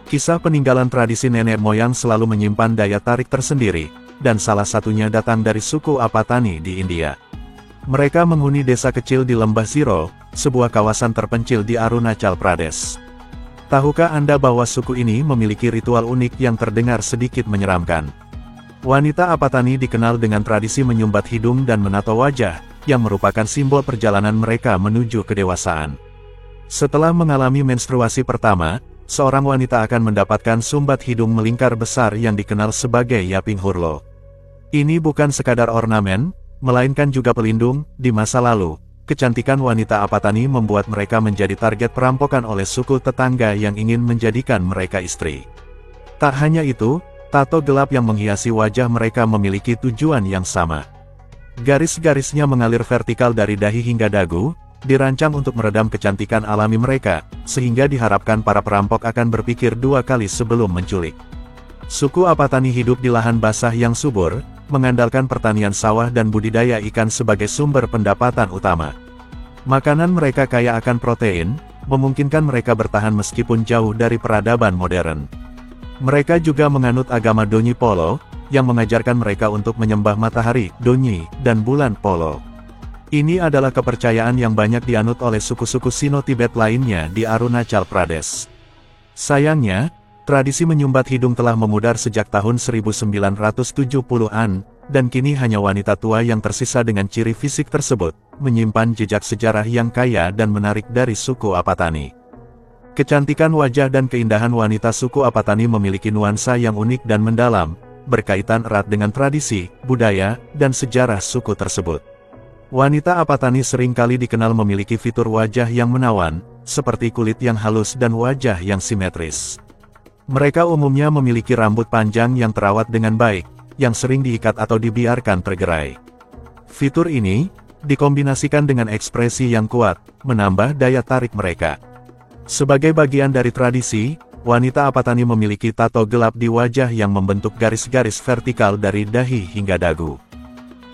Kisah peninggalan tradisi nenek moyang selalu menyimpan daya tarik tersendiri, dan salah satunya datang dari suku Apatani di India. Mereka menghuni desa kecil di Lembah Ziro, sebuah kawasan terpencil di Arunachal Pradesh. Tahukah Anda bahwa suku ini memiliki ritual unik yang terdengar sedikit menyeramkan? Wanita Apatani dikenal dengan tradisi menyumbat hidung dan menato wajah, yang merupakan simbol perjalanan mereka menuju kedewasaan. Setelah mengalami menstruasi pertama, seorang wanita akan mendapatkan sumbat hidung melingkar besar yang dikenal sebagai Yaping Hurlo. Ini bukan sekadar ornamen, melainkan juga pelindung. Di masa lalu, kecantikan wanita Apatani membuat mereka menjadi target perampokan oleh suku tetangga yang ingin menjadikan mereka istri. Tak hanya itu, tato gelap yang menghiasi wajah mereka memiliki tujuan yang sama. Garis-garisnya mengalir vertikal dari dahi hingga dagu, dirancang untuk meredam kecantikan alami mereka, sehingga diharapkan para perampok akan berpikir dua kali sebelum menculik. Suku Apatani hidup di lahan basah yang subur, mengandalkan pertanian sawah dan budidaya ikan sebagai sumber pendapatan utama. Makanan mereka kaya akan protein, memungkinkan mereka bertahan meskipun jauh dari peradaban modern. Mereka juga menganut agama Donyi Polo, yang mengajarkan mereka untuk menyembah matahari, Donyi, dan bulan Polo. Ini adalah kepercayaan yang banyak dianut oleh suku-suku Sino-Tibet lainnya di Arunachal Pradesh. Sayangnya, tradisi menyumbat hidung telah memudar sejak tahun 1970-an, dan kini hanya wanita tua yang tersisa dengan ciri fisik tersebut, menyimpan jejak sejarah yang kaya dan menarik dari suku Apatani. Kecantikan wajah dan keindahan wanita suku Apatani memiliki nuansa yang unik dan mendalam, berkaitan erat dengan tradisi, budaya, dan sejarah suku tersebut. Wanita Apatani seringkali dikenal memiliki fitur wajah yang menawan, seperti kulit yang halus dan wajah yang simetris. Mereka umumnya memiliki rambut panjang yang terawat dengan baik, yang sering diikat atau dibiarkan tergerai. Fitur ini, dikombinasikan dengan ekspresi yang kuat, menambah daya tarik mereka. Sebagai bagian dari tradisi, wanita Apatani memiliki tato gelap di wajah yang membentuk garis-garis vertikal dari dahi hingga dagu.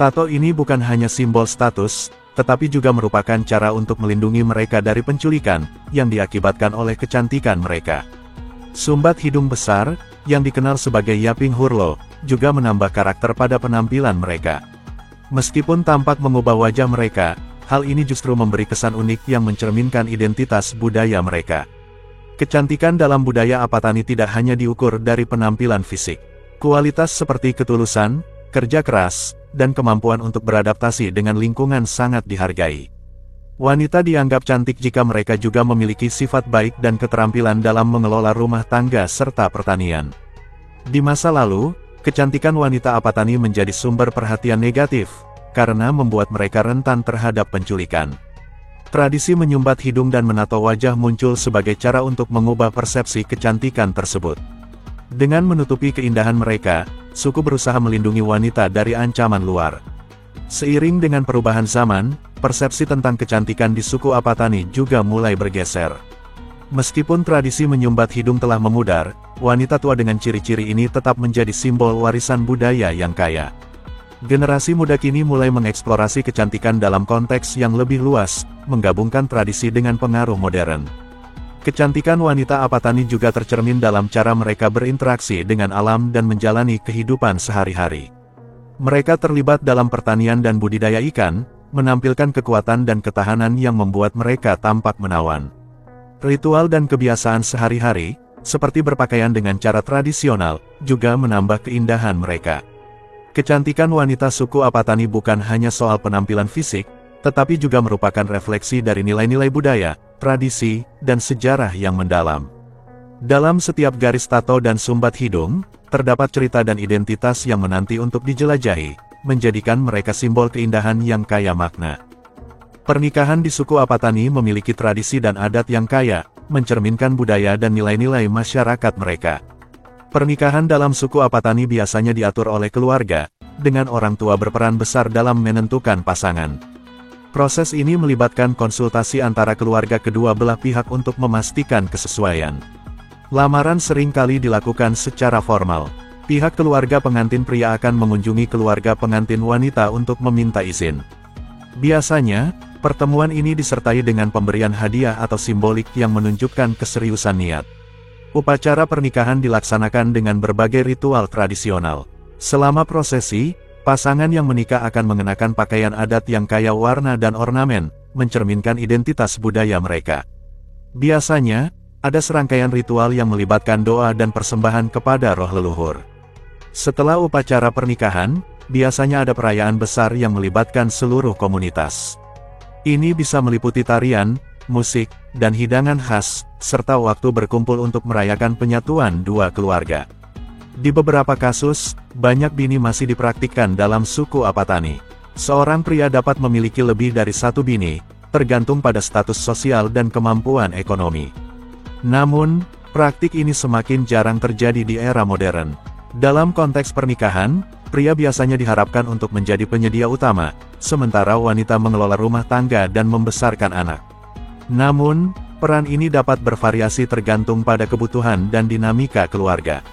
Tato ini bukan hanya simbol status, tetapi juga merupakan cara untuk melindungi mereka dari penculikan, yang diakibatkan oleh kecantikan mereka. Sumbat hidung besar, yang dikenal sebagai Yaping Hurlo, juga menambah karakter pada penampilan mereka. Meskipun tampak mengubah wajah mereka, hal ini justru memberi kesan unik yang mencerminkan identitas budaya mereka. Kecantikan dalam budaya Apatani tidak hanya diukur dari penampilan fisik. Kualitas seperti ketulusan, kerja keras, dan kemampuan untuk beradaptasi dengan lingkungan sangat dihargai. Wanita dianggap cantik jika mereka juga memiliki sifat baik dan keterampilan dalam mengelola rumah tangga serta pertanian. Di masa lalu, kecantikan wanita Apatani menjadi sumber perhatian negatif, karena membuat mereka rentan terhadap penculikan. Tradisi menyumbat hidung dan menato wajah muncul sebagai cara untuk mengubah persepsi kecantikan tersebut. Dengan menutupi keindahan mereka, suku berusaha melindungi wanita dari ancaman luar. Seiring dengan perubahan zaman, persepsi tentang kecantikan di suku Apatani juga mulai bergeser. Meskipun tradisi menyumbat hidung telah memudar, wanita tua dengan ciri-ciri ini tetap menjadi simbol warisan budaya yang kaya. Generasi muda kini mulai mengeksplorasi kecantikan dalam konteks yang lebih luas, menggabungkan tradisi dengan pengaruh modern. Kecantikan wanita Apatani juga tercermin dalam cara mereka berinteraksi dengan alam dan menjalani kehidupan sehari-hari. Mereka terlibat dalam pertanian dan budidaya ikan, menampilkan kekuatan dan ketahanan yang membuat mereka tampak menawan. Ritual dan kebiasaan sehari-hari, seperti berpakaian dengan cara tradisional, juga menambah keindahan mereka. Kecantikan wanita suku Apatani bukan hanya soal penampilan fisik, tetapi juga merupakan refleksi dari nilai-nilai budaya, tradisi, dan sejarah yang mendalam. Dalam setiap garis tato dan sumbat hidung, terdapat cerita dan identitas yang menanti untuk dijelajahi, menjadikan mereka simbol keindahan yang kaya makna. Pernikahan di suku Apatani memiliki tradisi dan adat yang kaya, mencerminkan budaya dan nilai-nilai masyarakat mereka. Pernikahan dalam suku Apatani biasanya diatur oleh keluarga, dengan orang tua berperan besar dalam menentukan pasangan. Proses ini melibatkan konsultasi antara keluarga kedua belah pihak untuk memastikan kesesuaian. Lamaran sering kali dilakukan secara formal. Pihak keluarga pengantin pria akan mengunjungi keluarga pengantin wanita untuk meminta izin. Biasanya, pertemuan ini disertai dengan pemberian hadiah atau simbolik yang menunjukkan keseriusan niat. Upacara pernikahan dilaksanakan dengan berbagai ritual tradisional. Selama prosesi, pasangan yang menikah akan mengenakan pakaian adat yang kaya warna dan ornamen, mencerminkan identitas budaya mereka. Biasanya, ada serangkaian ritual yang melibatkan doa dan persembahan kepada roh leluhur. Setelah upacara pernikahan, biasanya ada perayaan besar yang melibatkan seluruh komunitas. Ini bisa meliputi tarian, musik, dan hidangan khas, serta waktu berkumpul untuk merayakan penyatuan dua keluarga. Di beberapa kasus, banyak bini masih dipraktikkan dalam suku Apatani. Seorang pria dapat memiliki lebih dari satu bini, tergantung pada status sosial dan kemampuan ekonomi. Namun, praktik ini semakin jarang terjadi di era modern. Dalam konteks pernikahan, pria biasanya diharapkan untuk menjadi penyedia utama, sementara wanita mengelola rumah tangga dan membesarkan anak. Namun, peran ini dapat bervariasi tergantung pada kebutuhan dan dinamika keluarga.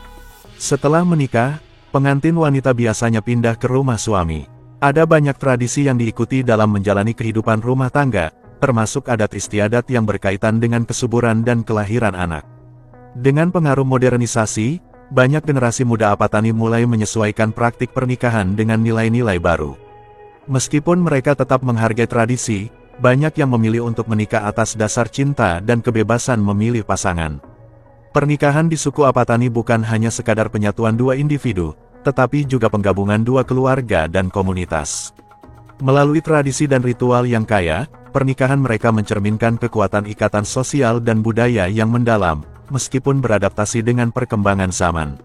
Setelah menikah, pengantin wanita biasanya pindah ke rumah suami. Ada banyak tradisi yang diikuti dalam menjalani kehidupan rumah tangga, termasuk adat istiadat yang berkaitan dengan kesuburan dan kelahiran anak. Dengan pengaruh modernisasi, banyak generasi muda Apatani mulai menyesuaikan praktik pernikahan dengan nilai-nilai baru. Meskipun mereka tetap menghargai tradisi, banyak yang memilih untuk menikah atas dasar cinta dan kebebasan memilih pasangan. Pernikahan di suku Apatani bukan hanya sekadar penyatuan dua individu, tetapi juga penggabungan dua keluarga dan komunitas. Melalui tradisi dan ritual yang kaya, pernikahan mereka mencerminkan kekuatan ikatan sosial dan budaya yang mendalam, meskipun beradaptasi dengan perkembangan zaman.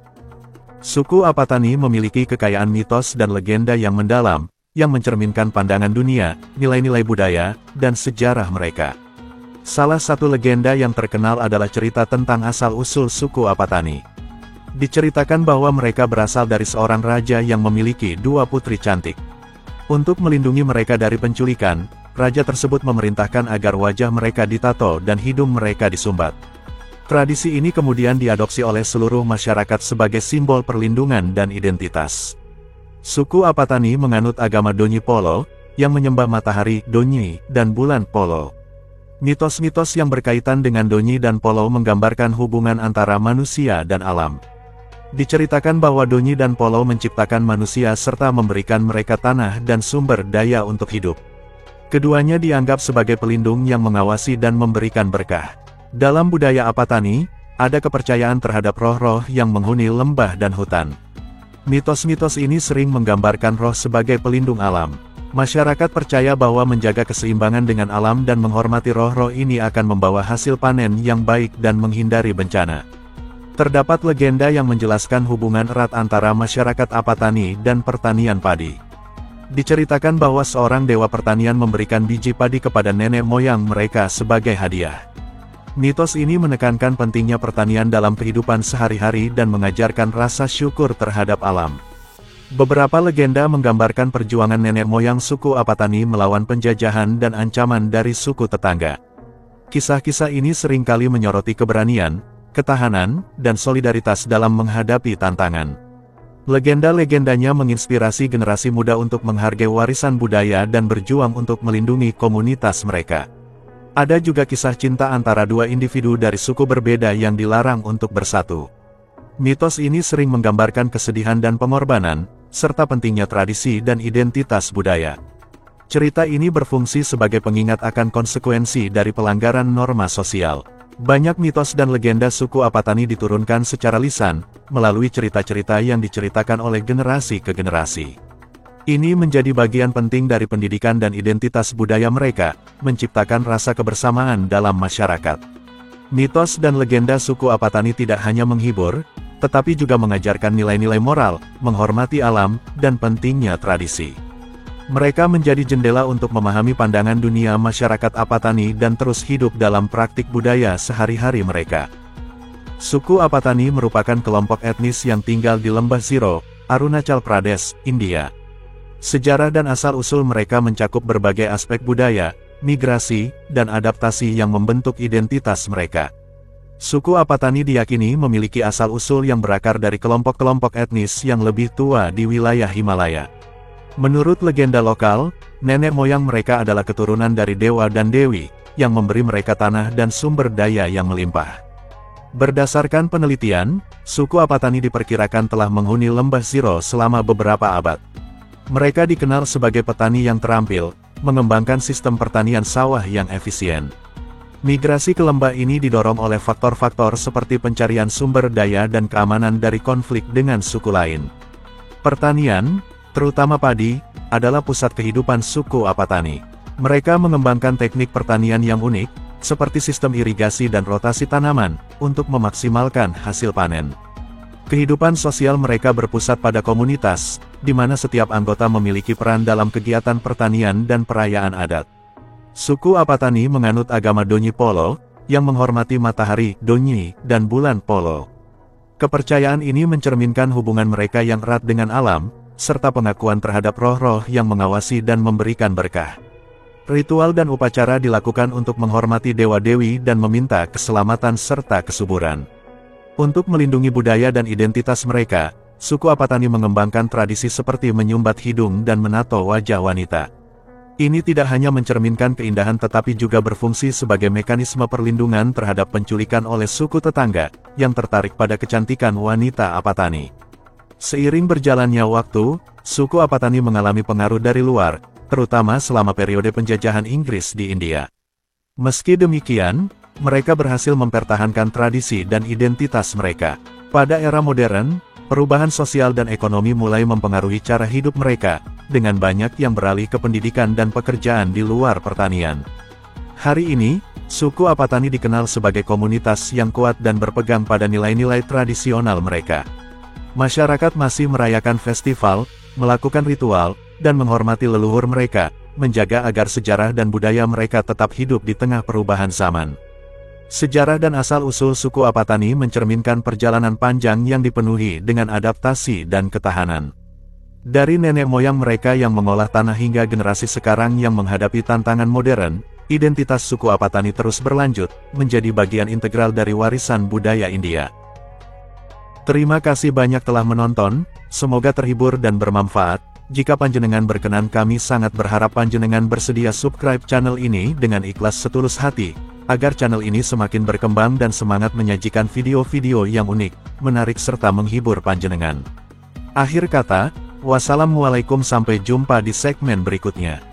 Suku Apatani memiliki kekayaan mitos dan legenda yang mendalam, yang mencerminkan pandangan dunia, nilai-nilai budaya, dan sejarah mereka. Salah satu legenda yang terkenal adalah cerita tentang asal-usul suku Apatani. Diceritakan bahwa mereka berasal dari seorang raja yang memiliki dua putri cantik. Untuk melindungi mereka dari penculikan, raja tersebut memerintahkan agar wajah mereka ditato dan hidung mereka disumbat. Tradisi ini kemudian diadopsi oleh seluruh masyarakat sebagai simbol perlindungan dan identitas. Suku Apatani menganut agama Donyi Polo, yang menyembah matahari, Donyi, dan bulan Polo. Mitos-mitos yang berkaitan dengan Donyi dan Polo menggambarkan hubungan antara manusia dan alam. Diceritakan bahwa Donyi dan Polo menciptakan manusia serta memberikan mereka tanah dan sumber daya untuk hidup. Keduanya dianggap sebagai pelindung yang mengawasi dan memberikan berkah. Dalam budaya Apatani, ada kepercayaan terhadap roh-roh yang menghuni lembah dan hutan. Mitos-mitos ini sering menggambarkan roh sebagai pelindung alam. Masyarakat percaya bahwa menjaga keseimbangan dengan alam dan menghormati roh-roh ini akan membawa hasil panen yang baik dan menghindari bencana. Terdapat legenda yang menjelaskan hubungan erat antara masyarakat Apatani dan pertanian padi. Diceritakan bahwa seorang dewa pertanian memberikan biji padi kepada nenek moyang mereka sebagai hadiah. Mitos ini menekankan pentingnya pertanian dalam kehidupan sehari-hari dan mengajarkan rasa syukur terhadap alam. Beberapa legenda menggambarkan perjuangan nenek moyang suku Apatani melawan penjajahan dan ancaman dari suku tetangga. Kisah-kisah ini seringkali menyoroti keberanian, ketahanan, dan solidaritas dalam menghadapi tantangan. Legenda-legendanya menginspirasi generasi muda untuk menghargai warisan budaya dan berjuang untuk melindungi komunitas mereka. Ada juga kisah cinta antara dua individu dari suku berbeda yang dilarang untuk bersatu. Mitos ini sering menggambarkan kesedihan dan pengorbanan, serta pentingnya tradisi dan identitas budaya. Cerita ini berfungsi sebagai pengingat akan konsekuensi dari pelanggaran norma sosial. Banyak mitos dan legenda suku Apatani diturunkan secara lisan, melalui cerita-cerita yang diceritakan oleh generasi ke generasi. Ini menjadi bagian penting dari pendidikan dan identitas budaya mereka, menciptakan rasa kebersamaan dalam masyarakat. Mitos dan legenda suku Apatani tidak hanya menghibur, tetapi juga mengajarkan nilai-nilai moral, menghormati alam, dan pentingnya tradisi. Mereka menjadi jendela untuk memahami pandangan dunia masyarakat Apatani dan terus hidup dalam praktik budaya sehari-hari mereka. Suku Apatani merupakan kelompok etnis yang tinggal di Lembah Ziro, Arunachal Pradesh, India. Sejarah dan asal-usul mereka mencakup berbagai aspek budaya, migrasi, dan adaptasi yang membentuk identitas mereka. Suku Apatani diyakini memiliki asal-usul yang berakar dari kelompok-kelompok etnis yang lebih tua di wilayah Himalaya. Menurut legenda lokal, nenek moyang mereka adalah keturunan dari dewa dan dewi, yang memberi mereka tanah dan sumber daya yang melimpah. Berdasarkan penelitian, suku Apatani diperkirakan telah menghuni lembah Ziro selama beberapa abad. Mereka dikenal sebagai petani yang terampil, mengembangkan sistem pertanian sawah yang efisien. Migrasi ke lembah ini didorong oleh faktor-faktor seperti pencarian sumber daya dan keamanan dari konflik dengan suku lain. Pertanian, terutama padi, adalah pusat kehidupan suku Apatani. Mereka mengembangkan teknik pertanian yang unik, seperti sistem irigasi dan rotasi tanaman, untuk memaksimalkan hasil panen. Kehidupan sosial mereka berpusat pada komunitas, di mana setiap anggota memiliki peran dalam kegiatan pertanian dan perayaan adat. Suku Apatani menganut agama Donyi Polo, yang menghormati matahari, Donyi, dan bulan Polo. Kepercayaan ini mencerminkan hubungan mereka yang erat dengan alam, serta pengakuan terhadap roh-roh yang mengawasi dan memberikan berkah. Ritual dan upacara dilakukan untuk menghormati dewa-dewi dan meminta keselamatan serta kesuburan. Untuk melindungi budaya dan identitas mereka, suku Apatani mengembangkan tradisi seperti menyumbat hidung dan menato wajah wanita. Ini tidak hanya mencerminkan keindahan tetapi juga berfungsi sebagai mekanisme perlindungan terhadap penculikan oleh suku tetangga, yang tertarik pada kecantikan wanita Apatani. Seiring berjalannya waktu, suku Apatani mengalami pengaruh dari luar, terutama selama periode penjajahan Inggris di India. Meski demikian, mereka berhasil mempertahankan tradisi dan identitas mereka. Pada era modern, perubahan sosial dan ekonomi mulai mempengaruhi cara hidup mereka, dengan banyak yang beralih ke pendidikan dan pekerjaan di luar pertanian. Hari ini, suku Apatani dikenal sebagai komunitas yang kuat dan berpegang pada nilai-nilai tradisional mereka. Masyarakat masih merayakan festival, melakukan ritual, dan menghormati leluhur mereka, menjaga agar sejarah dan budaya mereka tetap hidup di tengah perubahan zaman. Sejarah dan asal-usul suku Apatani mencerminkan perjalanan panjang yang dipenuhi dengan adaptasi dan ketahanan. Dari nenek moyang mereka yang mengolah tanah hingga generasi sekarang yang menghadapi tantangan modern, identitas suku Apatani terus berlanjut, menjadi bagian integral dari warisan budaya India. Terima kasih banyak telah menonton, semoga terhibur dan bermanfaat. Jika panjenengan berkenan, kami sangat berharap panjenengan bersedia subscribe channel ini dengan ikhlas setulus hati, agar channel ini semakin berkembang dan semangat menyajikan video-video yang unik, menarik serta menghibur panjenengan. Akhir kata, wassalamualaikum, sampai jumpa di segmen berikutnya.